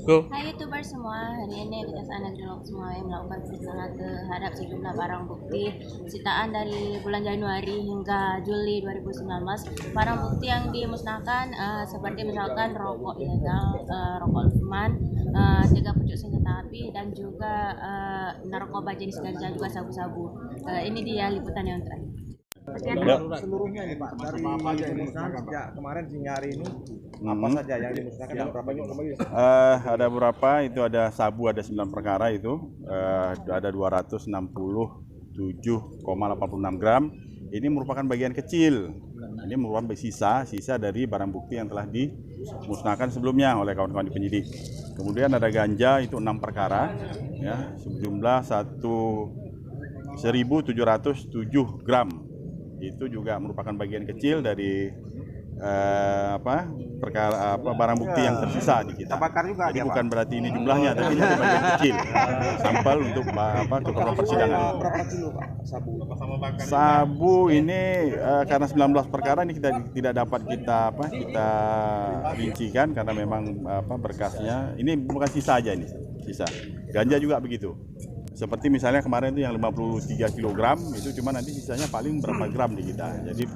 Go. Hai YouTuber semua, hari ini Kejaksaan Negeri Lombok Sumawe melakukan pemusnahan terhadap sejumlah barang bukti sitaan dari bulan Januari hingga Juli 2019. Barang bukti yang dimusnahkan seperti misalkan rokok ilegal, rokok luman, 3 pucuk senjata api, dan juga narkoba jenis ganja, juga sabu-sabu. Ini dia liputannya untuk terakhir. Seluruhnya nih Pak, dari pemusnahan sejak kemarin hingga hari ini apa saja yang dimusnahkan dan berapa jumlah? Ada berapa? Itu ada sabu, ada 9 perkara itu, ada 267,86 gram. Ini merupakan bagian kecil. Ini merupakan sisa dari barang bukti yang telah dimusnahkan sebelumnya oleh kawan-kawan di penyidik. Kemudian ada ganja itu 6 perkara, ya, sejumlah 1.707 gram. Itu juga merupakan bagian kecil dari barang bukti yang tersisa di kita. Jadi bukan berarti ini jumlahnya, tapi ini bagian kecil sampel untuk keperluan persidangan. Berapa kilo Pak sabu? Sabu ini karena 19 perkara ini kita tidak dapat kita rincikan karena memang berkasnya ini bukan sisa aja, ini sisa. Ganja juga begitu. Seperti misalnya kemarin itu yang 53 kg itu cuma nanti sisanya paling berapa gram di kita. Jadi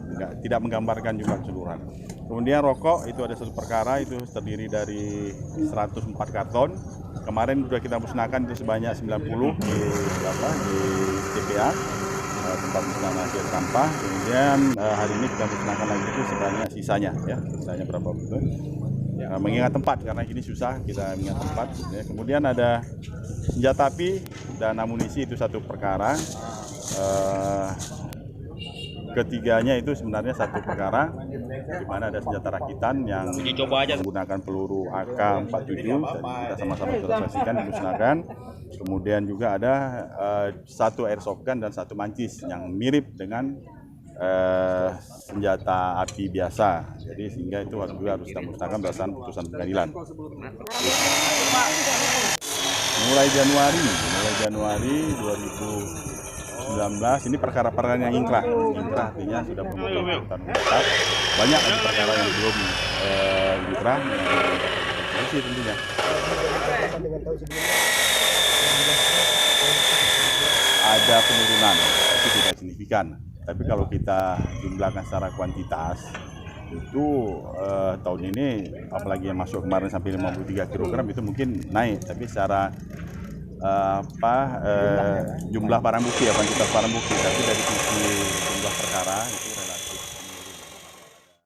tidak menggambarkan jumlah keseluruhan. Kemudian rokok itu ada 1 perkara, itu terdiri dari 104 karton. Kemarin sudah kita musnahkan itu sebanyak 90 di TPA, tempat musnahan hasil sampah. Kemudian hari ini kita musnahkan lagi itu sebanyak sisanya, ya, sisanya berapa betul. Mengingat tempat karena ini susah kita mengingat tempat, ya. Kemudian ada senjata api dan amunisi itu 1 perkara. Ketiganya itu sebenarnya 1 perkara di mana ada senjata rakitan yang menggunakan peluru AK-47 dan kita sama-sama sudah saksikan dimusnahkan. Kemudian juga ada 1 airsoft gun dan 1 mancis yang mirip dengan senjata api biasa. Jadi sehingga itu juga harus kita musnahkan berdasarkan putusan pengadilan. Mulai Januari 2019 ini perkara-perkara yang ingkrah artinya sudah memenuhi tuntutan tetap. Banyak lagi perkara yang belum ingkrah, polisi tentunya. Ada penurunan, tapi tidak signifikan. Tapi kalau kita jumlahkan secara kuantitas, itu tahun ini apalagi yang masuk kemarin sampai 53 kg itu mungkin naik. Tapi secara jumlah barang bukti, kuantitas barang bukti, tapi dari sisi jumlah perkara itu